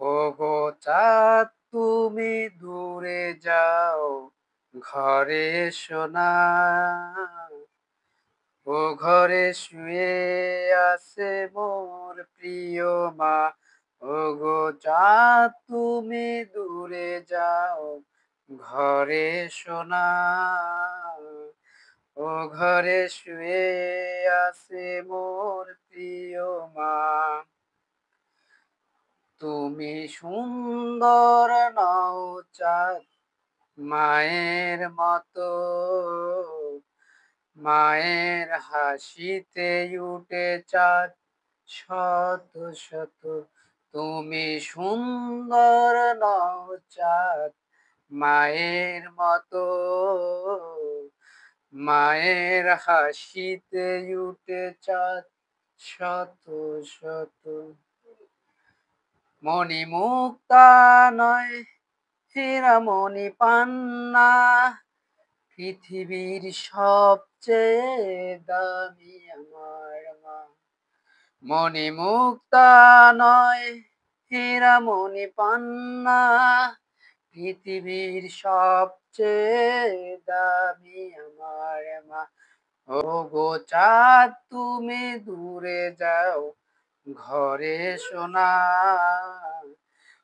ওগো চাঁদ তুমি দূরে যাও, ঘরে এসো না। ও ঘরে শুয়ে আছে মোর প্রিয় মা। ওগো চাঁদ তুমি দূরে যাও, ঘরে এসো না। ও ঘরে শুয়ে আছে মোর প্রিয় মা। তুমি সুন্দর নও চাঁদ, মায়ের মতো। মায়ের হাসিতে উঠে চাঁদ শত শত। তুমি সুন্দর নও চাঁদ, মায়ের মতো। মায়ের হাসিতে উঠে চাঁদ শত শত। মণিমুক্তা নয়, হীরামণি পান্না, পৃথিবীর সবচেয়ে দামি আমার মা। মণিমুক্তা নয়, হীরামণি পান্না, পৃথিবীর সবচেয়ে দামি আমার মা। ও গো চাঁদ তুমি দূরে যাও, ঘরে এসো না।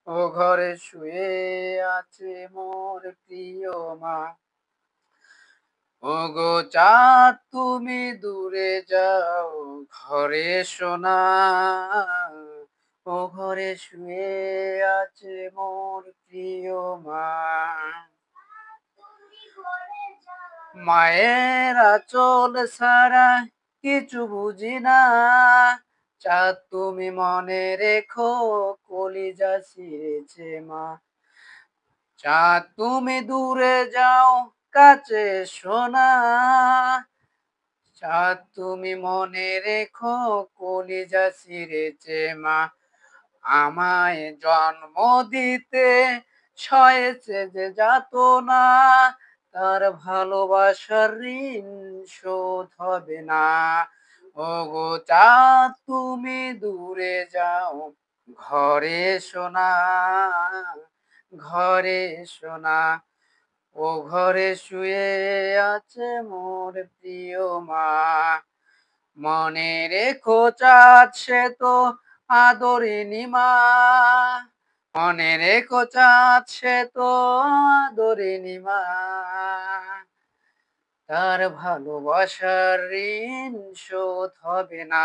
ও ঘরে শুয়ে আছে মোর প্রিয় মা। ওগো চাঁদ তুমি দূরে যাও, ঘরে এসো না। ও ঘরে শুয়ে আছে মোর প্রিয় মা। মায়ের আঁচল ছাড়া কিছু বুঝি না। চাঁদ তুমি মনে রেখো, কলিজা ছিঁড়েছে মা। চাঁদ তুমি দূরে যাও, কাছে এসো না। চাঁদ তুমি মনে রেখো, কলিজা ছিঁড়েছে মা। আমায় জন্ম দিতে সয়েছে যে যাতনা, তার ভালোবাসার ঋণ শোধ হবে না। ওগো চাঁদ তুমি দূরে যাও, ঘরে এসো না। ঘরে এসো না। ও ঘরে শুয়ে আছে মোর প্রিয় মা। মনে রেখো চাঁদ সে তো আদরিনী মা। মনে রেখো চাঁদ সে তো আদরিনী মা। তার ভালোবাসার ঋণ শোধ হবে না।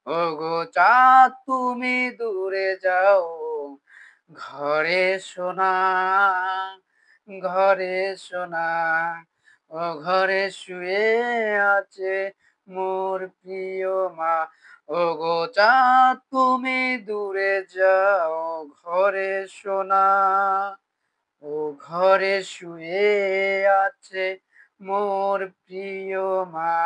ওগো চাঁদ তুমি দূরে যাও, ঘরে এসো না। ঘরে এসো না। ও ঘরে শুয়ে আছে মোর প্রিয় মা। ওগো চাঁদ তুমি দূরে যাও, ঘরে এসো না। ও ঘরে শুয়ে আছে মোর প্রিয় মা।